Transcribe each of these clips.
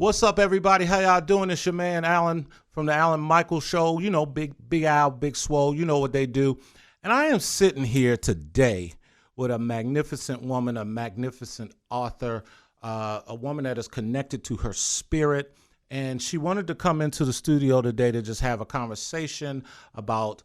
What's up, everybody? How y'all doing? It's your man Alan from the Alan Micheal Show. You know, Big Al, Big Swole. You know what they do. And I am sitting here today with a magnificent woman, a magnificent author, a woman that is connected to her spirit. And she wanted to come into the studio today to just have a conversation about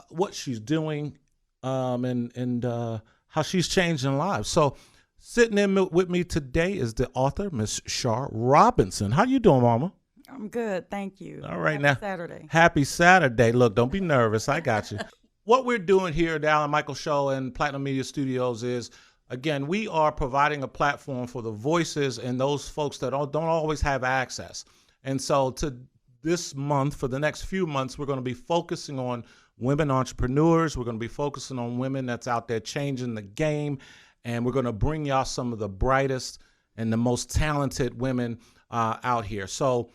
what she's doing and how she's changing lives. So sitting in with me today is the author, Miss Shar Robinson. How you doing, Mama? I'm good, thank you. All right, Happy now. Saturday. Happy Saturday. Look, don't be nervous. I got you. What we're doing here at the Alan Micheal Show and Platinum Media Studios is, again, we are providing a platform for the voices and those folks that don't always have access. And so to this month, for the next few months, we're going to be focusing on women entrepreneurs. We're going to be focusing on women that's out there changing the game. And we're going to bring y'all some of the brightest and the most talented women out here. So,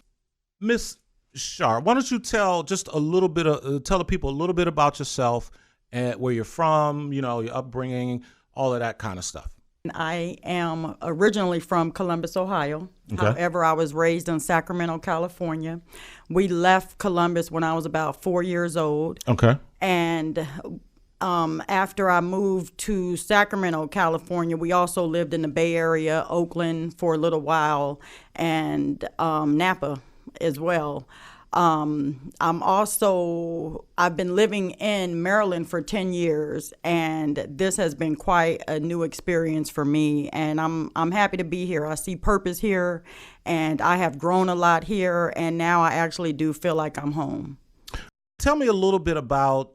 Miss Shar, why don't you tell just a little bit tell the people a little bit about yourself and where you're from, you know, your upbringing, all of that kind of stuff. I am originally from Columbus, Ohio. Okay. However, I was raised in Sacramento, California. We left Columbus when I was about 4 years old. Okay. And after I moved to Sacramento, California, we also lived in the Bay Area, Oakland for a little while, and Napa as well. I've been living in Maryland for 10 years, and this has been quite a new experience for me, and I'm happy to be here. I see purpose here, and I have grown a lot here, and now I actually do feel like I'm home. Tell me a little bit about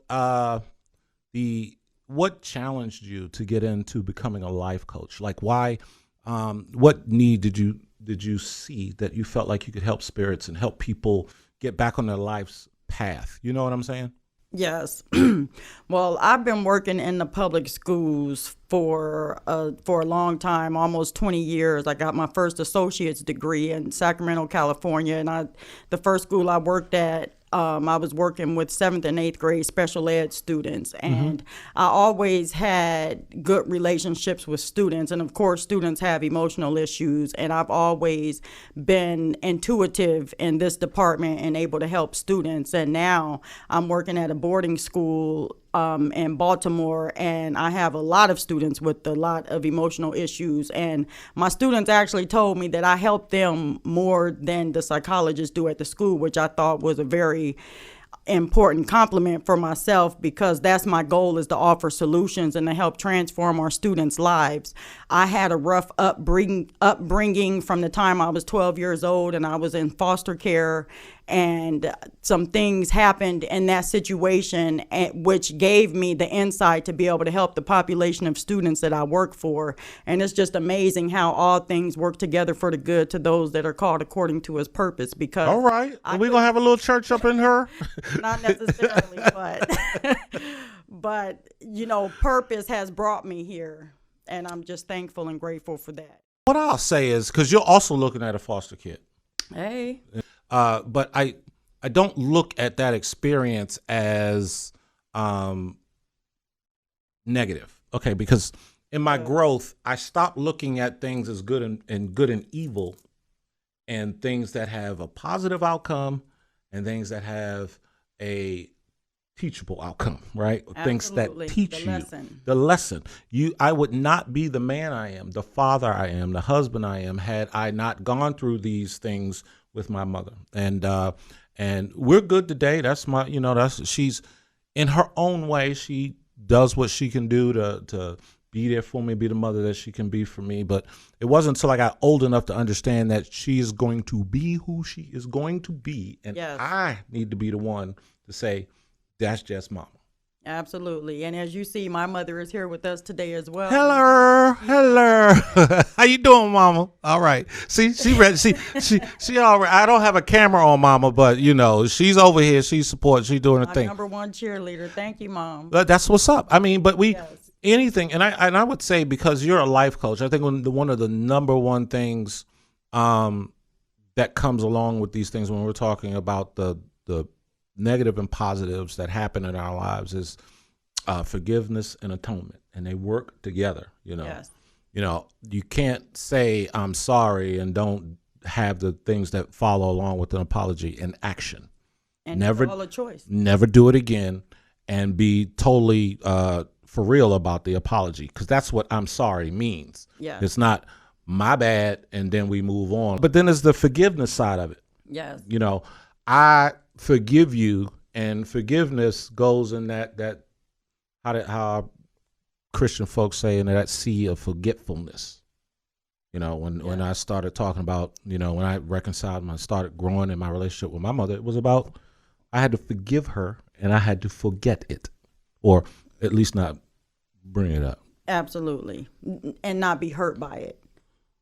what challenged you to get into becoming a life coach? Like why, what need did you see that you felt like you could help spirits and help people get back on their life's path? You know what I'm saying? Yes. Well, I've been working in the public schools for a long time, almost 20 years. I got my first associate's degree in Sacramento, California, and the first school I worked at, I was working with 7th and 8th grade special ed students, and I always had good relationships with students. And of course, students have emotional issues, and I've always been intuitive in this department and able to help students. And now I'm working at a boarding school in Baltimore, and I have a lot of students with a lot of emotional issues, and my students actually told me that I help them more than the psychologists do at the school, which I thought was a very important compliment for myself, because that's my goal, is to offer solutions and to help transform our students' lives. I had a rough upbringing from the time I was 12 years old, and I was in foster care, and some things happened in that situation which gave me the insight to be able to help the population of students that I work for. And it's just amazing how all things work together for the good to those that are called according to his purpose. Because all right, are we gonna have a little church up in her? Not necessarily, but you know, purpose has brought me here, and I'm just thankful and grateful for that. What I'll say is, because you're also looking at a foster kid. Hey. But I don't look at that experience as negative. Okay, because in my growth, I stopped looking at things as good and evil, and things that have a positive outcome and things that have a teachable outcome, right? Absolutely. Things that teach the lesson. I would not be the man I am, the father I am, the husband I am, had I not gone through these things with my mother. And we're good today. That's my, you know, she's in her own way. She does what she can do to be there for me, be the mother that she can be for me. But it wasn't until I got old enough to understand that she is going to be who she is going to be. And yes, I need to be the one to say, that's just mama. Absolutely. And as you see, my mother is here with us today as well. Hello. How you doing, mama? All right. See, she ready. She all right. I don't have a camera on mama, but you know, she's over here. She supports. She's doing her thing. Number one cheerleader. Thank you, Mom. But that's what's up. I mean, but anything, and I would say, because you're a life coach, I think one of the number one things that comes along with these things when we're talking about the negative and positives that happen in our lives is forgiveness and atonement, and they work together. You know, yes. You know, you can't say I'm sorry and don't have the things that follow along with an apology in action. And Never, it's all a choice. never do it again, and be totally for real about the apology, because that's what I'm sorry means. Yeah. It's not my bad and then we move on. But then there's the forgiveness side of it. Yes. You know, I forgive you, and forgiveness goes in that how Christian folks say, in that sea of forgetfulness. You know, when I started talking about, you know, when I reconciled and I started growing in my relationship with my mother, it was about, I had to forgive her and I had to forget it, or at least not bring it up. Absolutely. And not be hurt by it.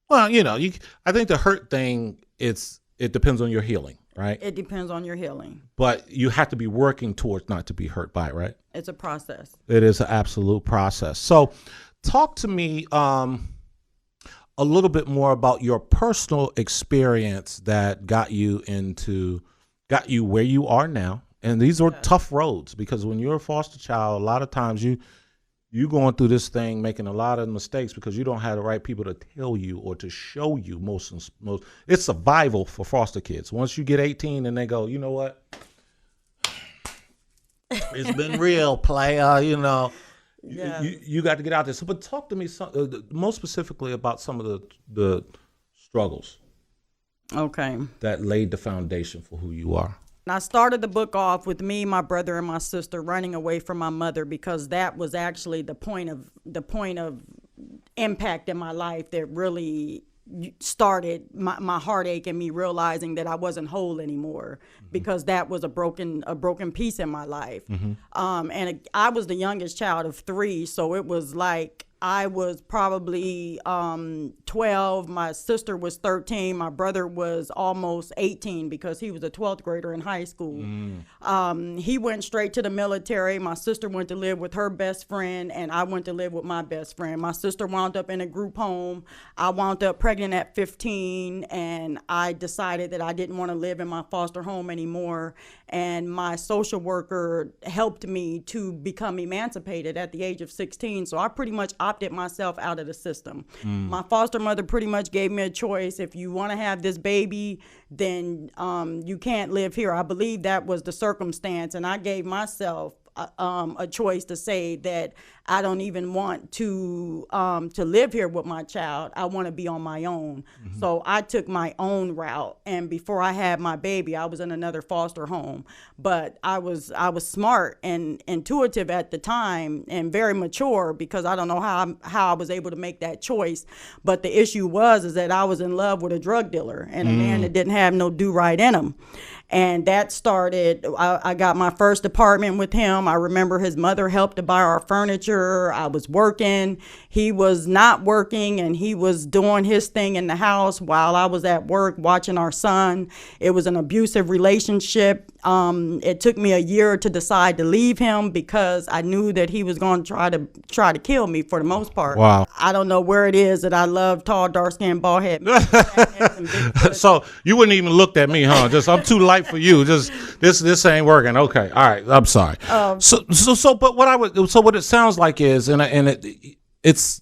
Well, you know, I think the hurt thing, it depends on your healing, right? It depends on your healing. But you have to be working towards not to be hurt by it, right? It's a process. It is an absolute process. So talk to me a little bit more about your personal experience that got you where you are now. And these are tough roads, because when you're a foster child, a lot of times you going through this thing making a lot of mistakes because you don't have the right people to tell you or to show you most. It's survival for foster kids. Once you get 18 and they go, you know what? It's been real, player, you know. Yeah. You got to get out there. So, but talk to me most specifically about some of the struggles. Okay. That laid the foundation for who you are. And I started the book off with me, my brother, and my sister running away from my mother, because that was actually the point of impact in my life that really started my heartache and me realizing that I wasn't whole anymore, because that was a broken piece in my life. And I was the youngest child of 3, so it was like I was probably 12. My sister was 13. My brother was almost 18 because he was a 12th grader in high school. He went straight to the military. My sister went to live with her best friend, and I went to live with my best friend. My sister wound up in a group home. I wound up pregnant at 15, and I decided that I didn't want to live in my foster home anymore. And my social worker helped me to become emancipated at the age of 16. So I pretty much opted myself out of the system. My foster mother pretty much gave me a choice. If you want to have this baby, then you can't live here. I believe that was the circumstance. And I gave myself a choice to say that I don't even want to live here with my child. I want to be on my own. So I took my own route. And before I had my baby, I was in another foster home. But I was smart and intuitive at the time and very mature, because I don't know how I was able to make that choice. But the issue is that I was in love with a drug dealer and a man that didn't have no do right in him. And that started, I got my first apartment with him. I remember his mother helped to buy our furniture. I was working. He was not working, and he was doing his thing in the house while I was at work watching our son. It was an abusive relationship. It took me a year to decide to leave him because I knew that he was going to try to kill me for the most part. Wow. I don't know where it is that I love tall, dark-skinned, bald-headed. So you wouldn't even looked at me, huh? Just, I'm too light for you. Just this ain't working. Okay, all right. I'm sorry. But what it sounds like is, it's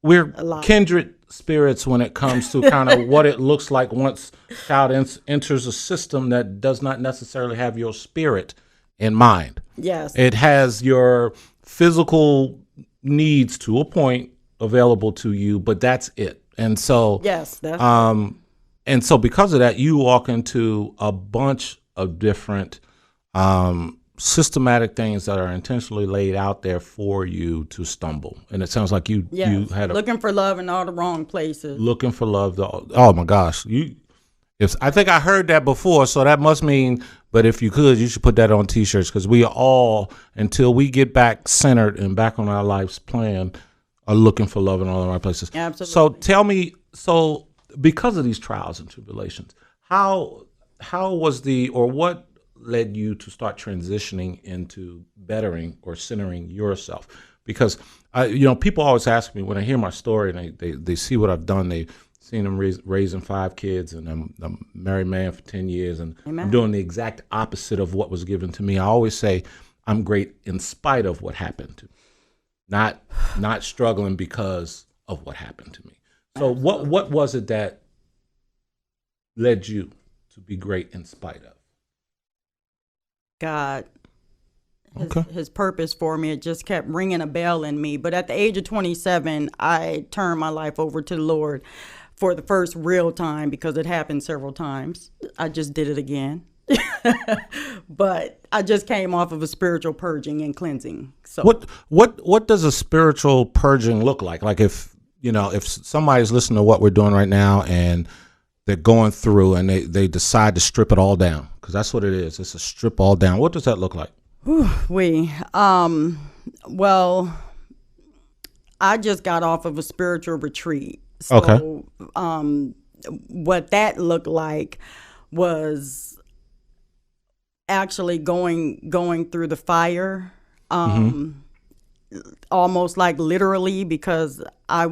we're kindred spirits when it comes to kind of what it looks like once child enters a system that does not necessarily have your spirit in mind. Yes. It has your physical needs to a point available to you, but that's it. And so yes, that's and so because of that, you walk into a bunch of different systematic things that are intentionally laid out there for you to stumble. And it sounds like you had looking for love in all the wrong places. Looking for love. Oh my gosh. I think I heard that before, so that must mean, but if you could, you should put that on t-shirts, because we are all, until we get back centered and back on our life's plan, are looking for love in all the right places. Absolutely. So tell me, because of these trials and tribulations, how was what led you to start transitioning into bettering or centering yourself? Because people always ask me when I hear my story and they see what I've done. They've seen them raising 5 kids, and I'm a married man for 10 years, and Amen. I'm doing the exact opposite of what was given to me. I always say I'm great in spite of what happened to me, not struggling because of what happened to me. So what was it that led you to be great in spite of? God. Okay. His purpose for me, it just kept ringing a bell in me. But at the age of 27, I turned my life over to the Lord for the first real time, because it happened several times. I just did it again. But I just came off of a spiritual purging and cleansing. So What does a spiritual purging look like? Like, if somebody's listening to what we're doing right now and they're going through and they decide to strip it all down, because that's what it is. It's a strip all down. What does that look like? Well, I just got off of a spiritual retreat. So, Okay. What that looked like was actually going through the fire, almost like literally, because I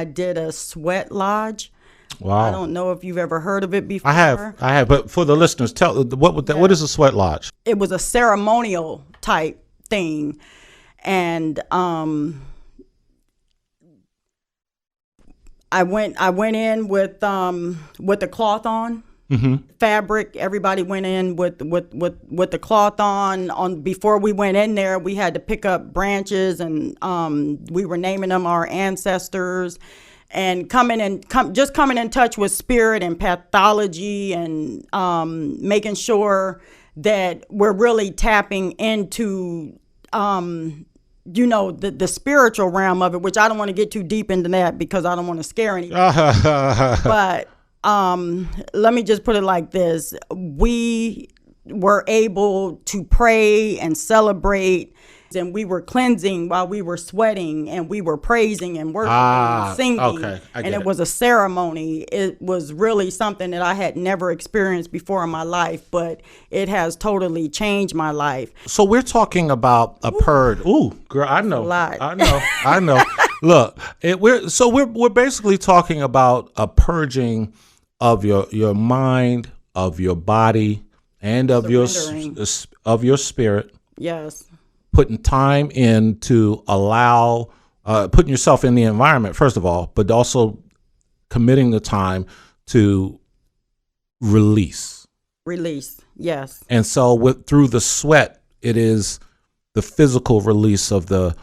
did a sweat lodge. Wow. I don't know if you've ever heard of it before. I have. But for the listeners, what is a sweat lodge? It was a ceremonial type thing, and I went in with the cloth on, fabric. Everybody went in with the cloth on. Before we went in there, we had to pick up branches, and we were naming them our ancestors, and coming in touch with spirit and pathology, and making sure that we're really tapping into the spiritual realm of it, which I don't want to get too deep into that because I don't want to scare anybody. But let me just put it like this. We were able to pray and celebrate, and we were cleansing while we were sweating, and we were praising and worshiping and singing. Okay, and it was a ceremony. It was really something that I had never experienced before in my life, but it has totally changed my life. So we're talking about a purge. Ooh, girl, I know. I know. Look, we're basically talking about a purging of your mind, of your body, and of your spirit. Yes. Putting time in to allow, putting yourself in the environment, first of all, but also committing the time to release. Release, yes. And so through the sweat, it is the physical release of the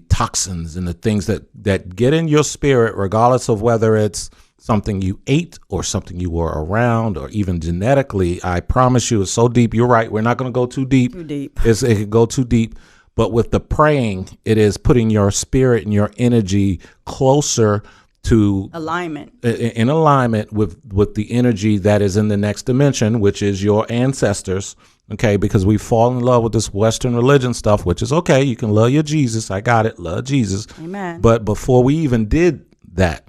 toxins and the things that get in your spirit, regardless of whether it's something you ate or something you were around, or even genetically. I promise you, it's so deep. You're right. We're not going to go too deep. It can go too deep. But with the praying, it is putting your spirit and your energy closer to alignment, in alignment with the energy that is in the next dimension, which is your ancestors. Okay, because we fall in love with this Western religion stuff, which is okay. You can love your Jesus. I got it. Love Jesus. Amen. But before we even did that,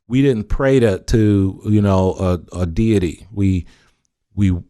we didn't pray to a deity. We were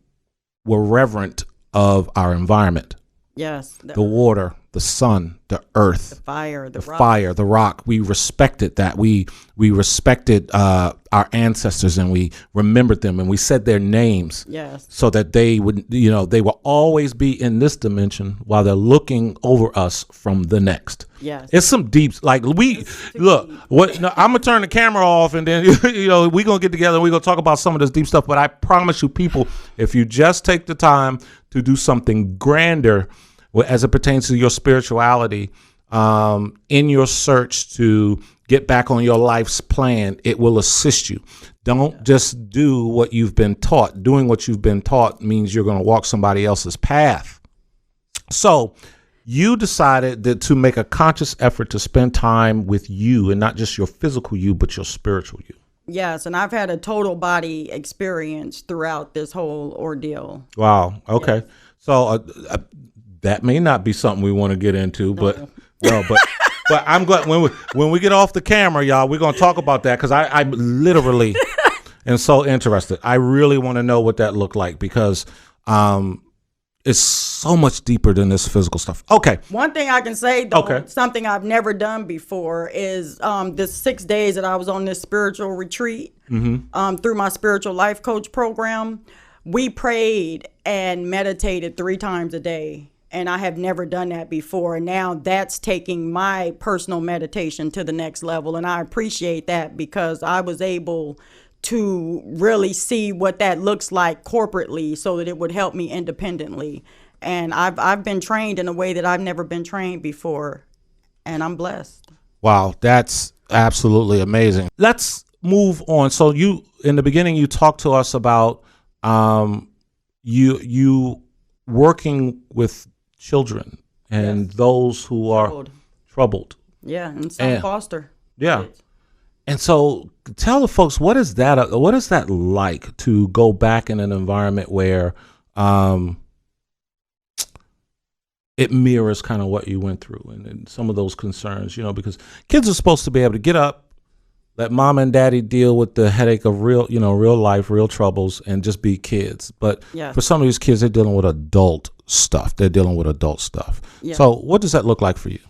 reverent of our environment. Yes. The water, the sun, the earth, the fire, the rock. We respected that. We respected our ancestors, and we remembered them, and we said their names. Yes. So that they would, they will always be in this dimension while they're looking over us from the next. Yes. It's some deep, like look, what, no, I'm going to turn the camera off, and then, we're going to get together and we're going to talk about some of this deep stuff. But I promise you, people, if you just take the time to do something grander as it pertains to your spirituality, in your search to get back on your life's plan, it will assist you. Don't just do what you've been taught. Doing what you've been taught means you're going to walk somebody else's path. So you decided to make a conscious effort to spend time with you, and not just your physical you, but your spiritual you. Yes, and I've had a total body experience throughout this whole ordeal. Wow. Okay. Yes. So that may not be something we want to get into, but but I'm glad when we get off the camera, y'all, we're gonna talk about that, because I literally am so interested. I really want to know what that looked like, because it's so much deeper than this physical stuff. Okay. One thing I can say, though, something I've never done before is this 6 days that I was on this spiritual retreat through my spiritual life coach program. We prayed and meditated 3 times a day. And I have never done that before. And now that's taking my personal meditation to the next level. And I appreciate that, because I was able to really see what that looks like corporately so that it would help me independently. And I've been trained in a way that I've never been trained before, and I'm blessed. Wow, that's absolutely amazing. Let's move on. So you, in the beginning, you talked to us about you working with children and those who are troubled. Yeah, and some foster. Yeah. Kids. And so tell the folks, what is that like to go back in an environment where it mirrors kind of what you went through and some of those concerns, because kids are supposed to be able to get up, let mom and daddy deal with the headache of real life, real troubles, and just be kids. But for some of these kids, they're dealing with adult stuff. Yeah. So what does that look like for you?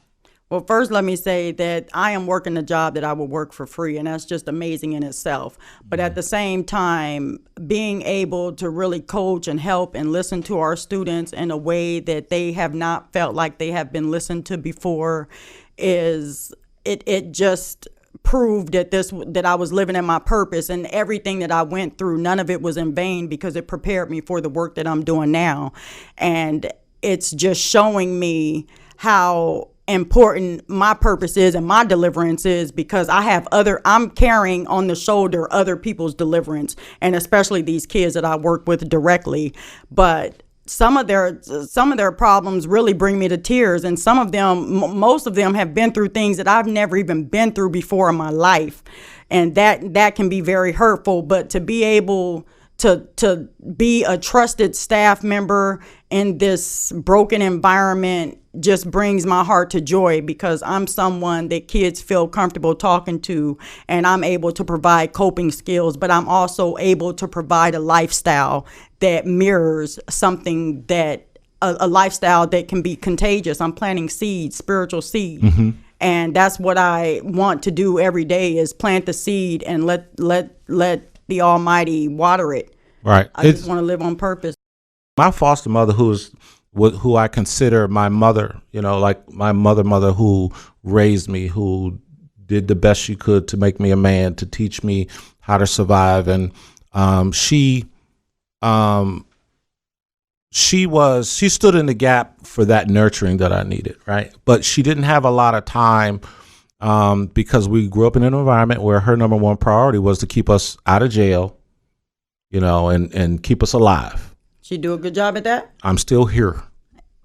Well, first, let me say that I am working a job that I would work for free, and that's just amazing in itself. But at the same time, being able to really coach and help and listen to our students in a way that they have not felt like they have been listened to before it just proved that I was living in my purpose, and everything that I went through, none of it was in vain, because it prepared me for the work that I'm doing now. And it's just showing me how important my purpose is and my deliverance is, because I'm carrying on the shoulder other people's deliverance, and especially these kids that I work with directly. But some of their problems really bring me to tears, and most of them have been through things that I've never even been through before in my life, and that can be very hurtful. But to be able to be a trusted staff member in this broken environment just brings my heart to joy, because I'm someone that kids feel comfortable talking to, and I'm able to provide coping skills, but I'm also able to provide a lifestyle that mirrors something that a lifestyle that can be contagious. I'm planting seeds, spiritual seed. Mm-hmm. And that's what I want to do every day, is plant the seed and let the Almighty water it. Right. I just want to live on purpose. My foster mother, who I consider my mother, like my mother who raised me, who did the best she could to make me a man, to teach me how to survive. And she stood in the gap for that nurturing that I needed, right? But she didn't have a lot of time because we grew up in an environment where her number one priority was to keep us out of jail, and keep us alive. She do a good job at that? I'm still here.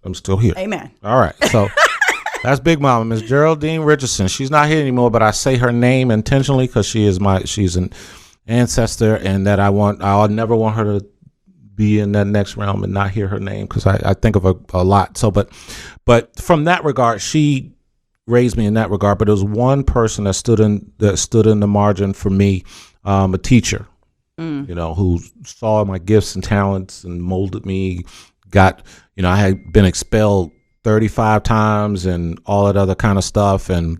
Amen. All right. So that's Big Mama, Miss Geraldine Richardson. She's not here anymore, but I say her name intentionally because she's an ancestor, and that I'll never want her to be in that next realm and not hear her name, because I think of her a lot. So, but from that regard, she raised me in that regard. But there was one person that stood in the margin for me, a teacher. Who saw my gifts and talents and molded me, I had been expelled 35 times and all that other kind of stuff, and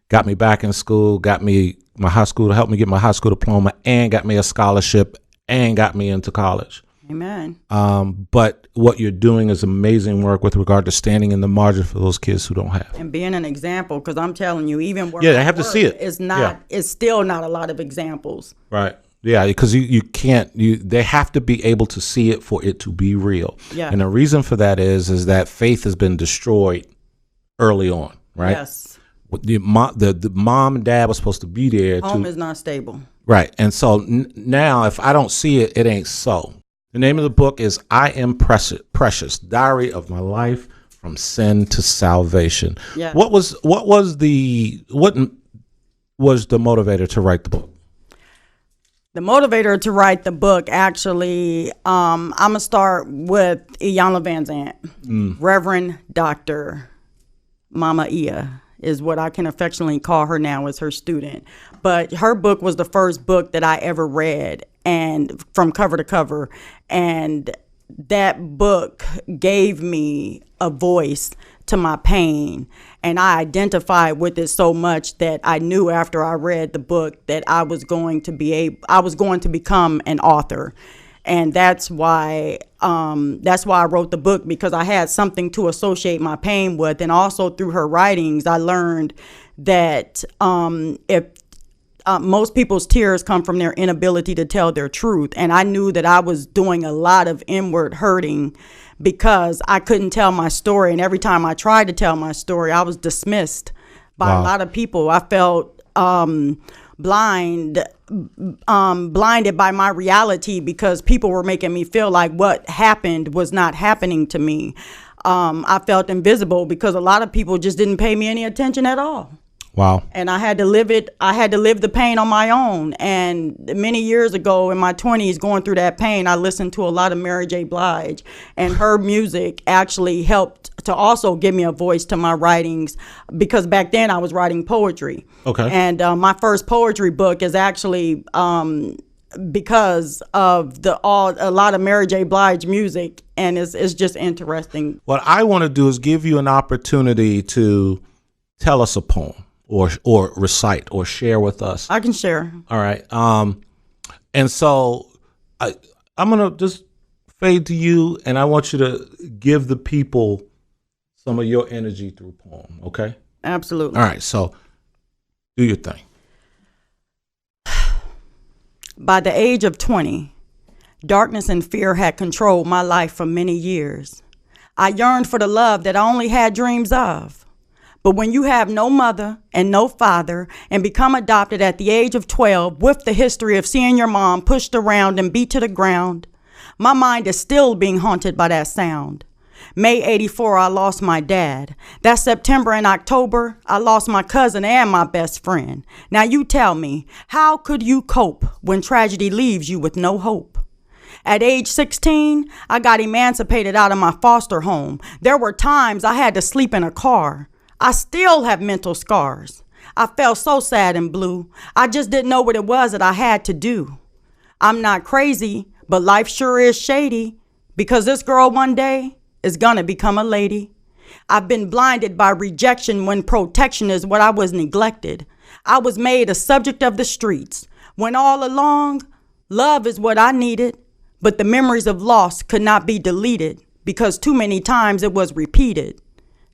got me back in school, got me my high school, to help me get my high school diploma, and got me a scholarship, and got me into college. Amen. But what you're doing is amazing work with regard to standing in the margin for those kids who don't have. And being an example, because I'm telling you, even where I have to see it. It's still not a lot of examples. Right. Yeah, because you can't. They have to be able to see it for it to be real. Yeah. And the reason for that is that faith has been destroyed early on, right? Yes. The mom and dad was supposed to be there. Home is not stable. Right. And so now, if I don't see it, it ain't so. The name of the book is I Am Precious, Diary of My Life from Sin to Salvation. Yeah. What was the motivator to write the book? The motivator to write the book, actually, I'm going to start with Iyanla Van Zant. Reverend Dr. Mama Ia is what I can affectionately call her now, as her student. But her book was the first book that I ever read, and from cover to cover. And that book gave me a voice to my pain, and I identified with it so much that I knew after I read the book that I was going to become an author. And that's why I wrote the book, because I had something to associate my pain with. And also through her writings, I learned that if most people's tears come from their inability to tell their truth. And I knew that I was doing a lot of inward hurting because I couldn't tell my story. And every time I tried to tell my story, I was dismissed by a lot of people. I felt blinded by my reality because people were making me feel like what happened was not happening to me. I felt invisible because a lot of people just didn't pay me any attention at all. Wow. And I had to live it. I had to live the pain on my own. And many years ago in my 20s, going through that pain, I listened to a lot of Mary J. Blige, and her music actually helped to also give me a voice to my writings, because back then I was writing poetry. Okay. And my first poetry book is actually because of a lot of Mary J. Blige music, and it's just interesting. What I want to do is give you an opportunity to tell us a poem. Or recite or share with us. I can share. All right. And so I'm going to just fade to you, and I want you to give the people some of your energy through a poem, okay? Absolutely. All right. So do your thing. By the age of 20, darkness and fear had controlled my life for many years. I yearned for the love that I only had dreams of. But when you have no mother and no father and become adopted at the age of 12 with the history of seeing your mom pushed around and beat to the ground, my mind is still being haunted by that sound. May 84, I lost my dad. That September and October, I lost my cousin and my best friend. Now you tell me, how could you cope when tragedy leaves you with no hope? At age 16, I got emancipated out of my foster home. There were times I had to sleep in a car. I still have mental scars. I felt so sad and blue. I just didn't know what it was that I had to do. I'm not crazy, but life sure is shady, because this girl one day is gonna become a lady. I've been blinded by rejection when protection is what I was neglected. I was made a subject of the streets, when all along, love is what I needed, but the memories of loss could not be deleted because too many times it was repeated.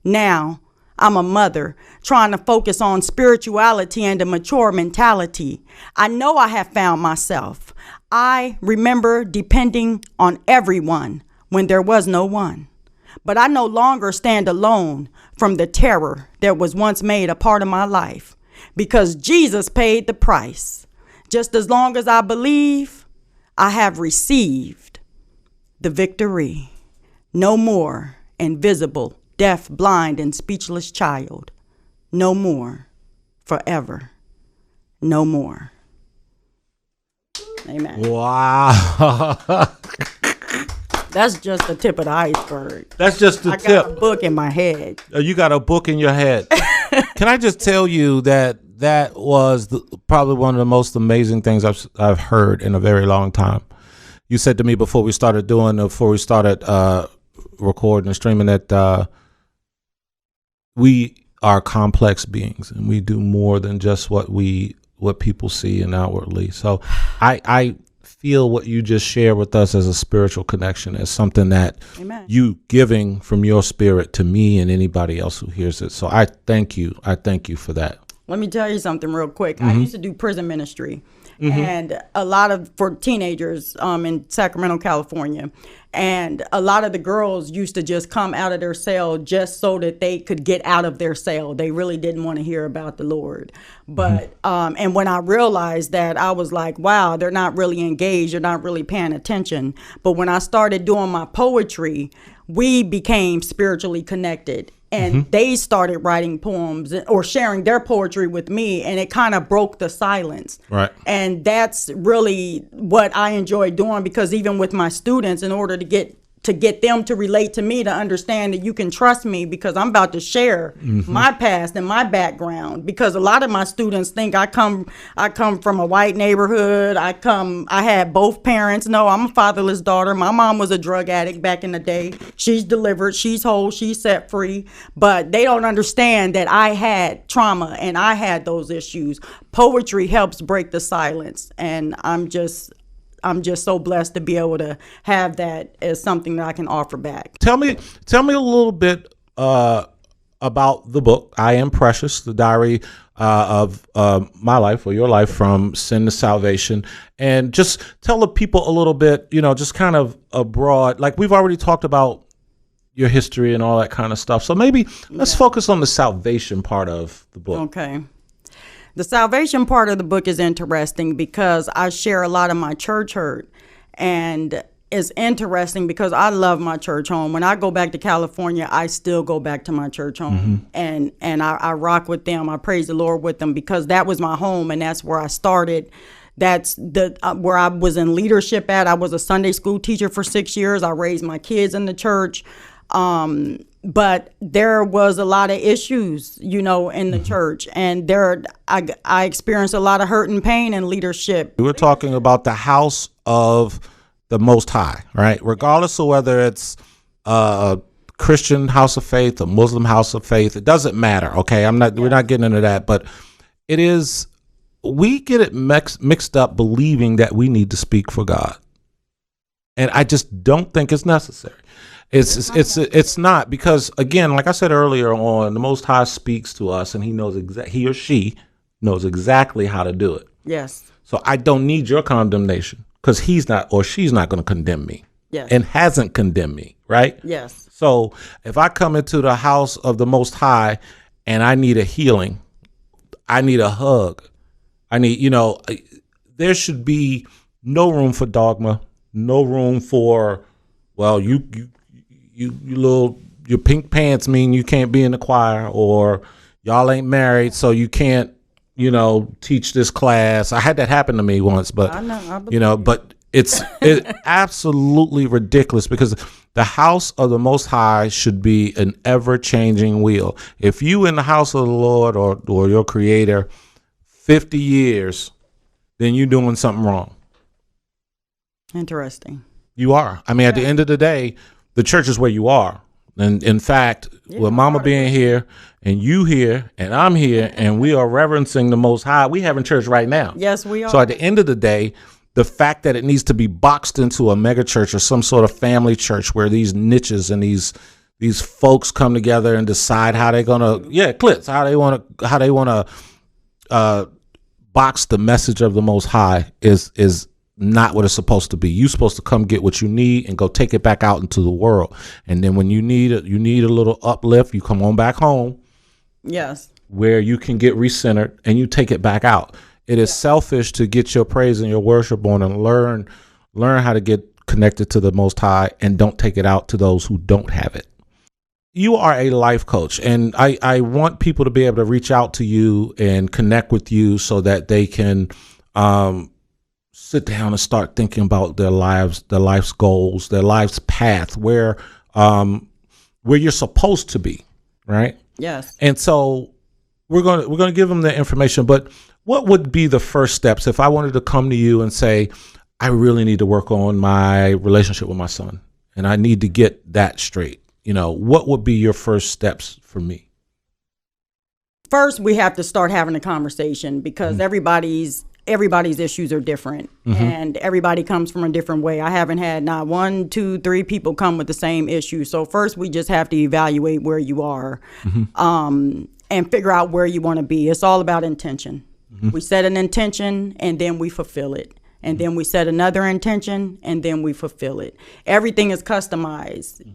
Now, I'm a mother trying to focus on spirituality and a mature mentality. I know I have found myself. I remember depending on everyone when there was no one. But I no longer stand alone from the terror that was once made a part of my life, because Jesus paid the price. Just as long as I believe, I have received the victory. No more invisible, deaf, blind, and speechless child. No more. Forever. No more. Amen. Wow. That's just the tip of the iceberg. That's just the tip. I got a book in my head. You got a book in your head. Can I just tell you that was probably one of the most amazing things I've heard in a very long time. You said to me before we started recording and streaming that we are complex beings, and we do more than just what people see and outwardly. So I feel what you just shared with us as a spiritual connection, as something that Amen. You giving from your spirit to me and anybody else who hears it. So I thank you. I thank you for that. Let me tell you something real quick. Mm-hmm. I used to do prison ministry. Mm-hmm. And for teenagers in Sacramento, California. And a lot of the girls used to just come out of their cell just so that they could get out of their cell. They really didn't want to hear about the Lord. But, and when I realized that, I was like, wow, they're not really engaged. They're not really paying attention. But when I started doing my poetry, we became spiritually connected. And they started writing poems or sharing their poetry with me, and it kind of broke the silence. Right. And that's really what I enjoy doing, because even with my students, in order to get them to relate to me, to understand that you can trust me, because I'm about to share my past and my background, because a lot of my students think I come from a white neighborhood. I had both parents. No, I'm a fatherless daughter. My mom was a drug addict back in the day. She's delivered, she's whole, she's set free, but they don't understand that I had trauma and I had those issues. Poetry helps break the silence, and I'm just so blessed to be able to have that as something that I can offer back. Tell me a little bit about the book, I Am Precious, the diary of my life or your life from sin to salvation. And just tell the people a little bit, just kind of a broad, like we've already talked about your history and all that kind of stuff. So maybe let's focus on the salvation part of the book. Okay. The salvation part of the book is interesting because I share a lot of my church hurt. And it's interesting because I love my church home. When I go back to California, I still go back to my church home, and I rock with them. I praise the Lord with them because that was my home and that's where I started. That's the where I was in leadership at. I was a Sunday school teacher for 6 years. I raised my kids in the church. But there was a lot of issues, in the church, and I experienced a lot of hurt and pain in leadership. We were talking about the house of the Most High, right? Regardless of whether it's a Christian house of faith, a Muslim house of faith, it doesn't matter. Okay, we're not getting into that, but it is. We get it mixed up, believing that we need to speak for God, and I just don't think it's necessary. It's not, because again, like I said earlier on, the Most High speaks to us, and he or she knows exactly how to do it. Yes. So I don't need your condemnation, because he's not or she's not going to condemn me. Yes. And hasn't condemned me, right? Yes. So if I come into the house of the Most High and I need a healing, I need a hug, I need, there should be no room for dogma, no room for, well, your pink pants mean you can't be in the choir, or y'all ain't married, so you can't, teach this class. I had that happen to me once, but but it's absolutely ridiculous, because the house of the Most High should be an ever-changing wheel. If you in the house of the Lord or your Creator 50 years, then you're doing something wrong. Interesting. You are. I mean, at the end of the day, the church is where you are. And in fact, with Mama being here and you here and I'm here and we are reverencing the Most High, we having church right now. Yes, we are. So at the end of the day, the fact that it needs to be boxed into a mega church or some sort of family church where these niches and these folks come together and decide how they're gonna how they want to box the message of the Most High is not what it's supposed to be. You're supposed to come get what you need and go take it back out into the world. And then when you need a little uplift, you come on back home. Yes. Where you can get recentered and you take it back out. It is selfish to get your praise and your worship on and learn how to get connected to the Most High, and don't take it out to those who don't have it. You are a life coach, and I want people to be able to reach out to you and connect with you so that they can sit down and start thinking about their lives, their life's goals, their life's path, where you're supposed to be, right? Yes. And so we're going to give them the information, but what would be the first steps if I wanted to come to you and say, I really need to work on my relationship with my son and I need to get that straight? What would be your first steps for me? First, we have to start having a conversation, because everybody's issues are different, and everybody comes from a different way. I haven't had not 1, 2, 3 people come with the same issue. So first, we just have to evaluate where you are, and figure out where you want to be. It's all about intention. We set an intention and then we fulfill it. And then we set another intention and then we fulfill it. Everything is customized.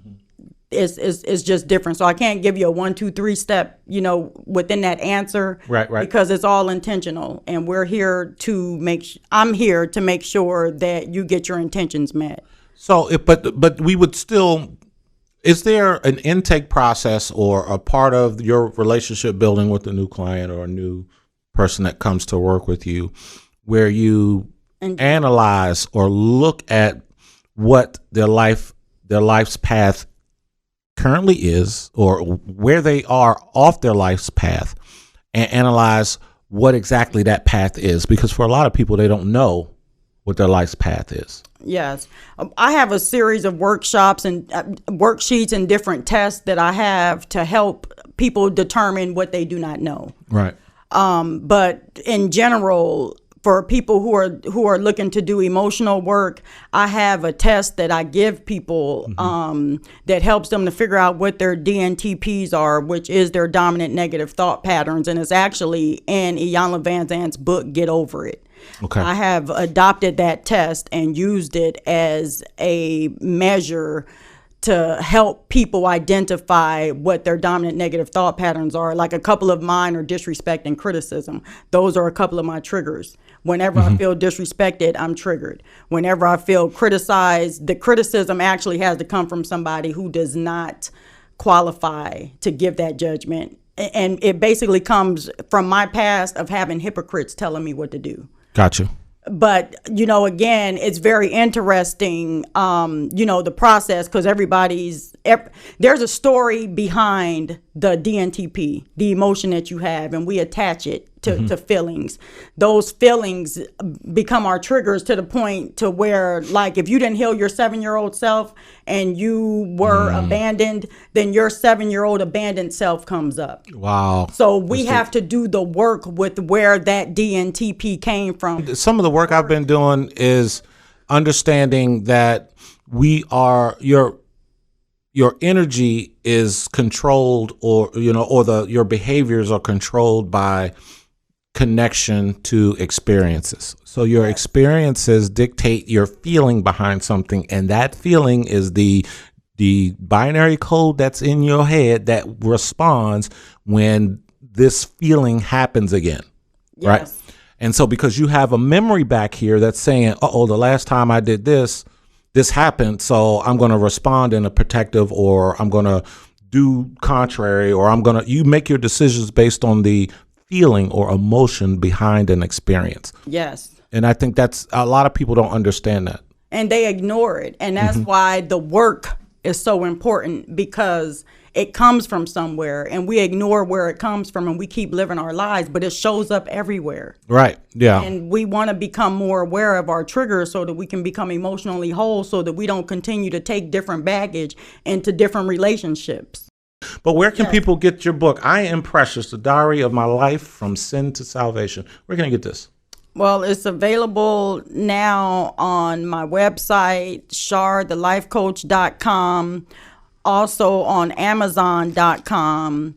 It's just different. So I can't give you a 1, 2, 3 step, within that answer. Right. Because it's all intentional. And I'm here to make sure that you get your intentions met. So, but we would still, is there an intake process or a part of your relationship building with a new client or a new person that comes to work with you where you analyze or look at what their life's path currently is, or where they are off their life's path, and analyze what exactly that path is? Because for a lot of people, they don't know what their life's path is. Yes. I have a series of workshops and worksheets and different tests that I have to help people determine what they do not know. Right. But in general, for people who are looking to do emotional work, I have a test that I give people that helps them to figure out what their DNTPs are, which is their dominant negative thought patterns, and it's actually in Iyanla Vanzant's book, Get Over It. Okay. I have adopted that test and used it as a measure to help people identify what their dominant negative thought patterns are. Like a couple of mine are disrespect and criticism. Those are a couple of my triggers. Whenever I feel disrespected, I'm triggered. Whenever I feel criticized, the criticism actually has to come from somebody who does not qualify to give that judgment. And it basically comes from my past of having hypocrites telling me what to do. Gotcha. But, again, it's very interesting, the process, because there's a story behind the DNTP, the emotion that you have, and we attach it to feelings. Those feelings become our triggers to the point to where, like, if you didn't heal your 7-year-old self and you were abandoned, then your 7-year-old abandoned self comes up. Wow. So we have to do the work with where that DNTP came from. Some of the work I've been doing is understanding that your energy is controlled, or your behaviors are controlled by connection to experiences. So your experiences dictate your feeling behind something, and that feeling is the binary code that's in your head that responds when this feeling happens again. Yes. Right? And so because you have a memory back here that's saying, the last time I did this happened, so I'm going to respond in a protective, or I'm going to do contrary, or you make your decisions based on the feeling or emotion behind an experience. Yes. And I think that's a lot of people don't understand that. And they ignore it. And that's why the work is so important, because it comes from somewhere and we ignore where it comes from and we keep living our lives, but it shows up everywhere. Right. Yeah. And we want to become more aware of our triggers so that we can become emotionally whole, so that we don't continue to take different baggage into different relationships. But where can people get your book? I Am Precious, The Diary of My Life from Sin to Salvation. Where can I get this? Well, it's available now on my website, sharthelifecoach.com, also on Amazon.com.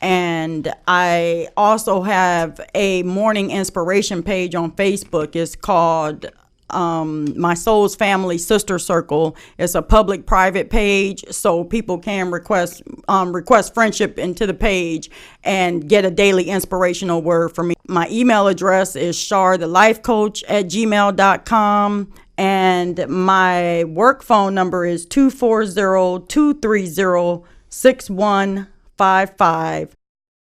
And I also have a morning inspiration page on Facebook. It's called My Soul's Family Sister Circle. It's a public private page, so people can request friendship into the page and get a daily inspirational word from me. My email address is sharthelifecoach@gmail.com, and my work phone number is 240-230-6155.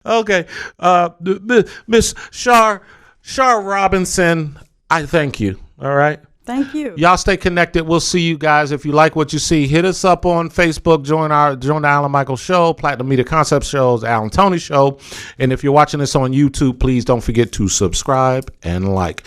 Okay. Miss Shar Robinson, I thank you. All right. Thank you. Y'all stay connected. We'll see you guys. If you like what you see, hit us up on Facebook. Join the Alan Michael Show, Platinum Media Concept Shows, Alan Tony Show. And if you're watching this on YouTube, please don't forget to subscribe and like.